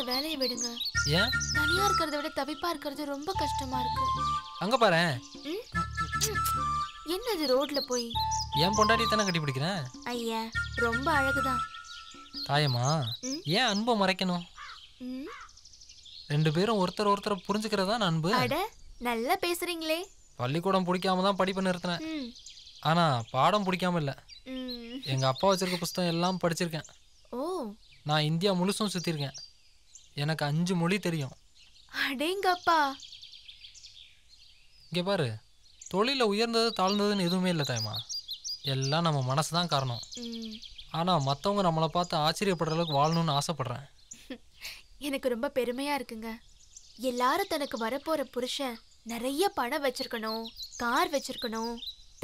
இந்த வேலையை விடுங்க. ஏன்? தனியா இருக்கிறத விட தவிப்பா இருக்கிறது ரொம்ப கஷ்டமா இருக்கு. அங்க பாரு. என்னது ரோட்ல போய்? ஏன் பொண்டாட்டி தானே கட்டி பிடிக்கிறேன். ஐயா ரொம்ப அழகுதான். தாயம்மா, ஏன் அன்பை மறைக்கணும்? ரெண்டு பேரும் ஒருத்தர் புரிஞ்சுக்கிறதா அன்பு. அட நல்லா பேசுறீங்களே. பள்ளிக்கூடம் பிடிக்காம தான் படிப்பை நிறுத்தினேன். ஆனா பாடம் பிடிக்காம இல்லை. எங்க அப்பா வச்சிருக்க புஸ்தகம் எல்லாம் படிச்சிருக்கேன். ஓ. நான் இந்தியா முழுசும் சுத்திருக்கேன். எனக்கு 5 மொழி தெரியும். அடேங்கப்பா. இங்க பாரு, தொழில உயர்ந்தது தாழ்ந்ததுன்னு எதுவுமே இல்லை தாயம்மா. எல்லாம் நம்ம மனசு தான் காரணம். ஆனா மற்றவங்க நம்மளை பார்த்து ஆச்சரியப்படுற அளவுக்கு வாழணும்னு ஆசைப்படுறேன். எனக்கு ரொம்ப பெருமையா இருக்குங்க. எல்லாரும் தனக்கு வரப்போற புருஷன் நிறைய பணம் வச்சிருக்கணும், கார் வச்சிருக்கணும்,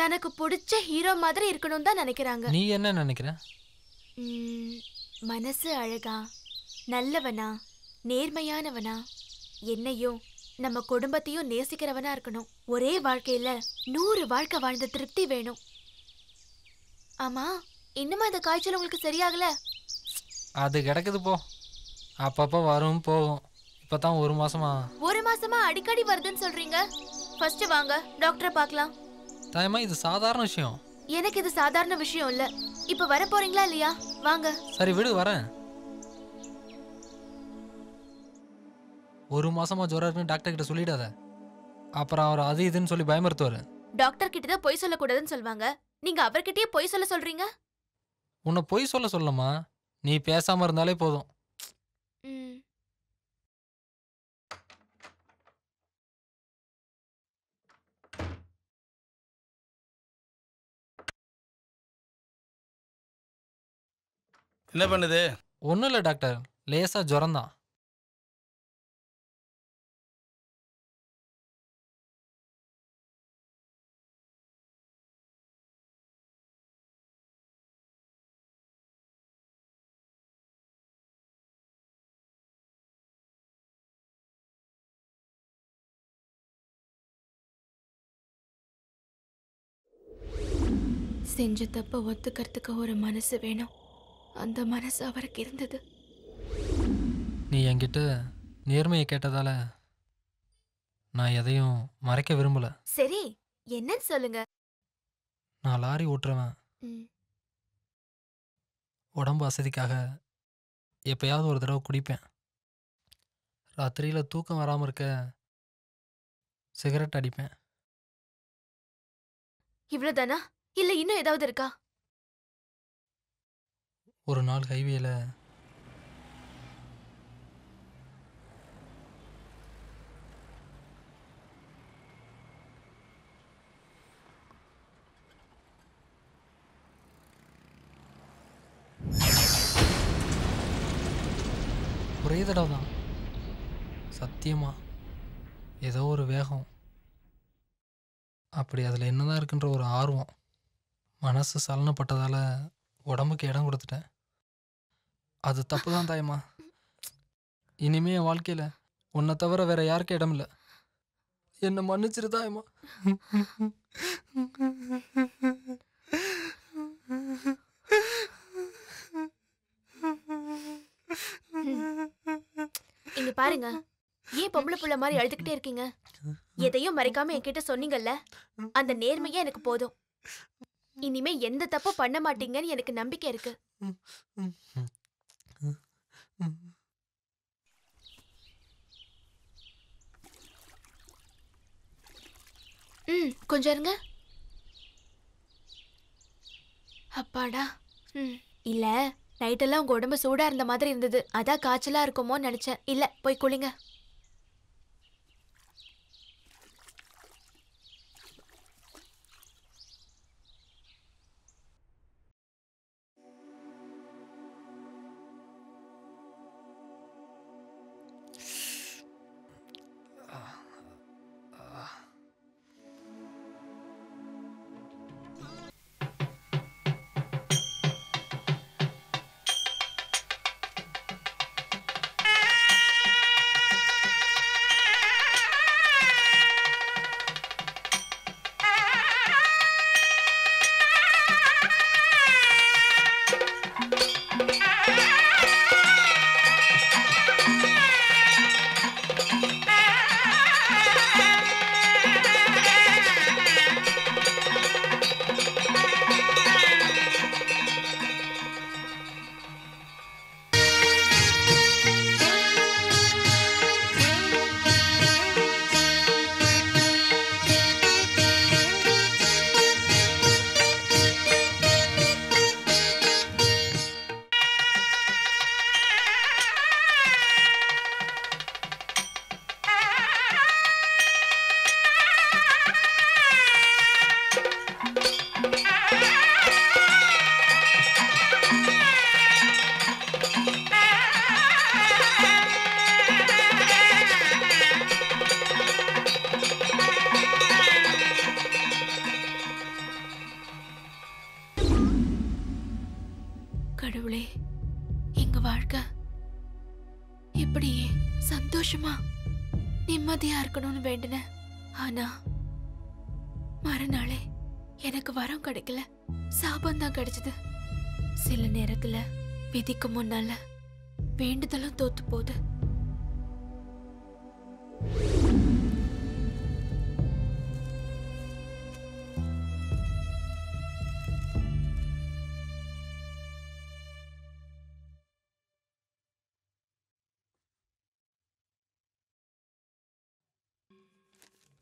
தனக்கு பிடிச்ச ஹீரோ மாதிரி இருக்கணும் தான் நினைக்கிறாங்க. நீ என்ன நினைக்கிற? மனசு அழகா, நல்லவனா, நேர்மையானவனா, என்னையும் நம்ம குடும்பத்தையும் நேசிக்கிறவனா இருக்கணும். ஒரே வாழ்க்கையில 100 வாழ்க்கை வாழ்ந்த திருப்தி வேணும். ஆமா, இன்னுமா இந்த காய்ச்சல் உங்களுக்கு சரியாகல? அது கிடக்குது போ. அப்பப்போ வரும் போகும். இப்பதான் 1 மாசமா. 1 மாசமா அடிக்கடி வருதுன்னு சொல்றீங்க. ஃபர்ஸ்ட் வாங்க டாக்டரை பார்க்கலாம். தாயம்மா, இது சாதாரண விஷயம். எனக்கு இது சாதாரண விஷயம் இல்ல. இப்ப வர போறீங்களா இல்லையா? வாங்க. சரி விடு, வரேன். 1 மாசமா ஜுரம் இருக்குன்னு டாக்டர் கிட்ட சொல்லிடாத. அப்புறம் அவர் அது இதுன்னு சொல்லி பயமுறுத்துவாரு. டாக்டர் கிட்ட தான் பொய் சொல்லக்கூடாதுன்னு சொல்வாங்க. நீங்க அவர்கிட்டயே பொய் சொல்றீங்க. உன்னை பொய் சொல்லமா? நீ பேசாம இருந்தாலே போதும். என்ன பண்ணுது? ஒன்றும் இல்லை டாக்டர், லேசா ஜுரம் தான். செஞ்ச தப்ப ஒத்துக்கிறதுக்கு ஒரு மனசு வேணும். அந்த மனசு அவருக்கு இருந்தது. நீ என்கிட்ட நேர்மையை கேட்டதால நான் எதையும் மறைக்க விரும்பல. சரி, என்னன்னு சொல்லுங்க. நான் லாரி ஓட்டுறவன். உடம்பு வசதிக்காக எப்பயாவது ஒரு தடவை குடிப்பேன். ராத்திரியில தூக்கம் வராமல் இருக்க சிகரெட் அடிப்பேன். இவ்வளவுதானா? இல்ல இன்னும் ஏதாவது இருக்கா? ஒரு நாள் ஹைவேல ஒரே தடவை தான், சத்தியமா ஏதோ ஒரு வேகம், அப்படி அதில் என்னதான் இருக்குன்ற ஒரு ஆர்வம், மனசு சலனப்பட்டதால் உடம்புக்கு இடம் கொடுத்துட்டேன். அது தப்பு தான் தாயம்மா. இனிமே என் வாழ்க்கையில் உன்னை தவிர வேற யாருக்கும் இடம் இல்லை. என்னை மன்னிச்சிரு தாயம்மா. இங்க பாருங்க, ஏன் பொம்பளை புள்ள மாதிரி அழுதுகிட்டே இருக்கீங்க? எதையும் மறைக்காம என்கிட்ட சொன்னீங்கல்ல, அந்த நேர்மையே எனக்கு போதும். இனிமே எந்த தப்பு பண்ண மாட்டீங்கன்னு எனக்கு நம்பிக்கை இருக்கு. கொஞ்சம் இருங்க. அப்பாடா. இல்ல, நைட்டெல்லாம் உங்க உடம்பு சூடா இருந்த மாதிரி இருந்தது. அதான் காய்ச்சலா இருக்குமோன்னு நினைச்சேன். இல்ல, போய் குளிங்க. வாழ்க்கை இப்படியே சந்தோஷமா நிம்மதியா இருக்கணும்னு வேண்டினேன். ஆனா மறுநாளே எனக்கு வரம் கிடைக்கல, சாபம் தான் கிடைச்சது. சில நேரத்துல விதிக்கு முன்னால வேண்டுதலும் தோத்து போகுது.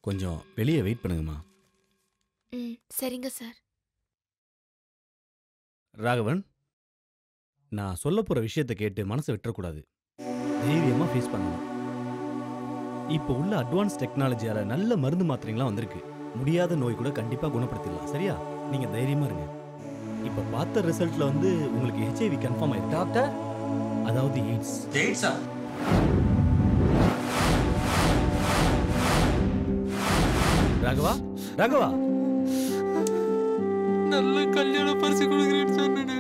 கொஞ்சம் வெளியே வெயிட் பண்ணுங்கம்மா. சரிங்க சார். ராகவன், நான் சொல்ல போற விஷயத்தை கேட்டு மனசை விட்டுறக்கூடாது. தைரியமா ஃபேஸ் பண்ணணும். இப்போ உள்ள அட்வான்ஸ் டெக்னாலஜியால நல்ல மருந்து மாத்திரைங்களாம் வந்திருக்கு. முடியாத நோய் கூட கண்டிப்பா குணப்படுத்திடலாம். சரியா? நீங்க தைரியமா இருங்க. இப்ப பார்த்த ரிசல்ட்ல வந்து உங்களுக்கு HIV கன்ஃபார்ம் ஆயிருக்கு. டாக்டர், அதாவது எய்ட்ஸா? ராகவா, ராகவா, நல்ல கல்யாண பரிசு கொடுக்குறேன்னு சொன்னேனே,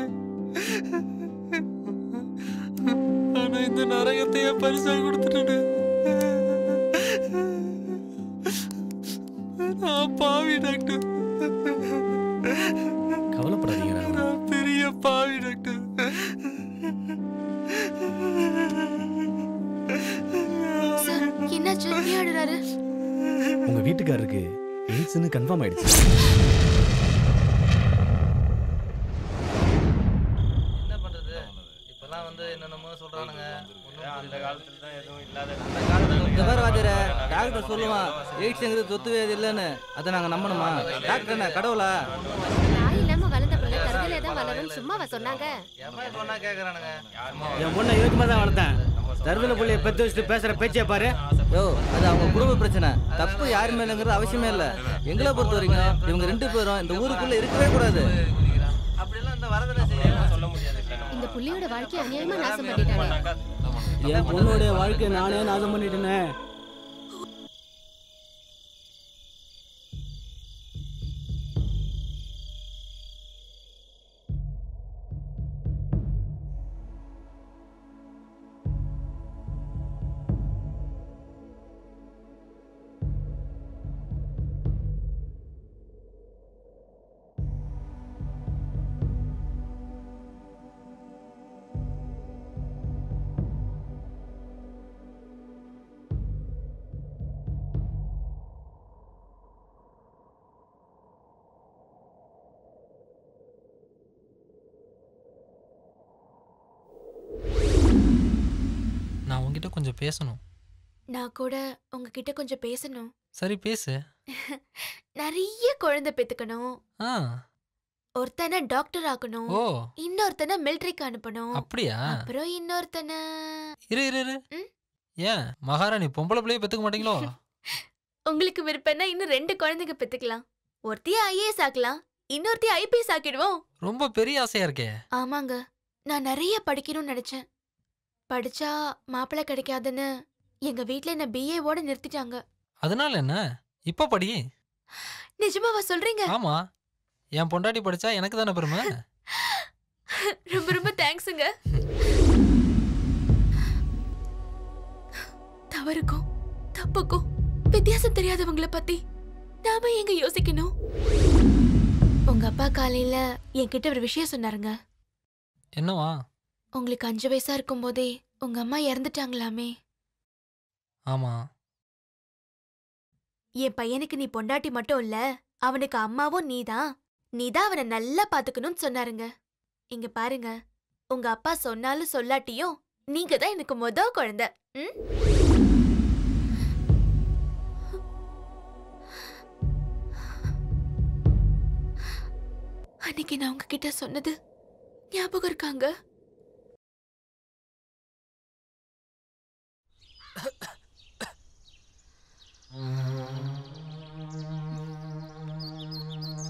ஆனா இந்த நரகத்தையே பரிசா கொடுத்துட்டேனே. நான் பாவி டாக்டர். கவலைப்படாதீங்க ராகவா. நான் பெரிய பாவி டாக்டர். சார், என்னாச்சு? ஏன் அழுறாரு? உங்க வீட்டுக்காரருக்கு எய்ட்ஸ்னு கன்ஃபார்ம் ஆயிடுச்சு. என்ன பண்றது? இப்பெல்லாம் வந்து என்னென்னமோ சொல்றானுங்க. அந்த காலத்துல தான் எதுவும் இல்லாத. டாக்டர் சொல்லுவான் எய்ட்ஸ்ங்கிறது தொத்து வியாதி இல்லைன்னு. அதை நாங்க நம்பணுமா? டாக்டர் என்ன கடவுளா? தாய் இல்லாம வளர்ந்த பிள்ளை கருதலே தான் வளரும்னு சும்மாவா சொன்னாங்க? எவன் சொன்னா கேக்குறானுங்க. என் பொண்ணை இறுக்கமா தான் வளர்த்தேன். தருதல பிள்ளைய பெத்து வச்சுட்டு பேசுற பேச்சே பாரு. யோ, அது அவங்க குடும்ப பிரச்சனை. தப்பு யாரு மேலங்கிறது அவசியமே இல்லை. எங்களை பொறுத்த வரைக்கும் இவங்க 2 பேரும் இந்த ஊருக்குள்ள இருக்கவே கூடாது. அப்படிலாம் இந்த வரதனை செய்ய சொல்ல முடியாது. இந்த புள்ளியோட வாழ்க்கையை அநியாயமா நாசம் பண்ணிட்டாங்க. என் பொண்ணுடைய வாழ்க்கையை நானே நாசம் பண்ணிட்டேனே. நான் உங்ககிட்ட கொஞ்சம் பேசணும். நான் கூட உங்ககிட்ட கொஞ்சம் பேசணும். சரி, பேசு. நிறைய குழந்தை பெத்துக்கணும். ஆ, ஒருத்தனை டாக்டர் ஆக்கணும். ஓ இன்னொருத்தனை மிலிட்டரிக்கு அனுப்பணும். அப்படியா? அப்புறம் இன்னொருத்தனை இரு இரு இரு. ம்? ஏன் மகாராணி பொம்பளை பிள்ளைய பெத்துக்க மாட்டீங்களோ? உங்களுக்கு விருப்பம்னா இன்னும் 2 குழந்தைங்க பெத்துக்கலாம். ஒருத்திய IAS ஆக்கலாம், இன்னொருத்திய IPS ஆக்கிடுவோம். ரொம்ப பெரிய ஆசையா இருக்கே. ஆமாங்க, நான் நிறைய படிக்கணும்னு நினைச்சேன். படிச்சா மாப்பிள்ளை கிடைக்காதுன்னு எங்க வீட்ல என்ன BA-வோட நிறுத்திட்டாங்க. அதனால என்ன? இப்ப படி. நிஜமாவா சொல்றீங்க? ஆமா, என் பொண்டாட்டி படிச்சா எனக்கு தானே பெருமை. ரொம்ப ரொம்ப தேங்க்ஸுங்க. தவறுக்கும் தப்புக்கும் வித்தியாசம் தெரியாதவங்கள பத்தி நாம எங்க யோசிக்கணும்? உங்க அப்பா காலையில என்கிட்ட ஒரு விஷயம் சொன்னாருங்க. என்னவா? உங்களுக்கு 5 வயசா இருக்கும் போதே உங்க அம்மா இறந்துட்டாங்களாமே. ஆமா. என் பையனுக்கு நீ பொண்டாட்டி மட்டும் இல்ல, அவனுக்கு அம்மாவும் நீதான். நீதான் அவனை நல்லா பாத்துக்கணும்னு சொன்னாருங்க. இங்க பாருங்க, உங்க அப்பா சொன்னாலும் சொல்லாட்டியும் நீங்க தான் எனக்கு முத குழந்தை. அன்னைக்கு நான் உங்ககிட்ட சொன்னது ஞாபகம் இருக்காங்க?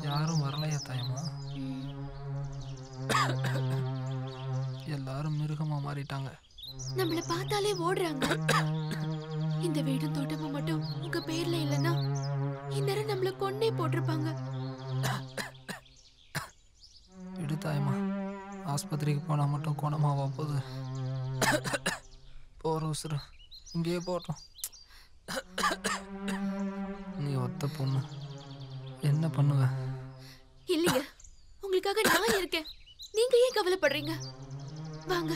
யாரும் வரலையா தாயம்மா? எல்லாரும் மிருகமா மாறிட்டாங்க. நம்மள பார்த்தாலே ஓடுறாங்க. இந்த வீடும் தோட்டமும் மட்டும் உங்க பேர்ல இல்லைன்னா இந்நேரம் நம்மள கொன்னே போட்டிருப்பாங்க. விடு தாயம்மா, ஆஸ்பத்திரிக்கு போனா மட்டும் குணமாவா போகுது? போகிற உசுறு இங்கேயே போட்டோம். நீ ஒத்த பொண்ணு என்ன பண்ணுவ? இல்லைங்க, உங்களுக்காக நான் இருக்கேன். நீங்க ஏன் கவலைப்படுறீங்க? வாங்க.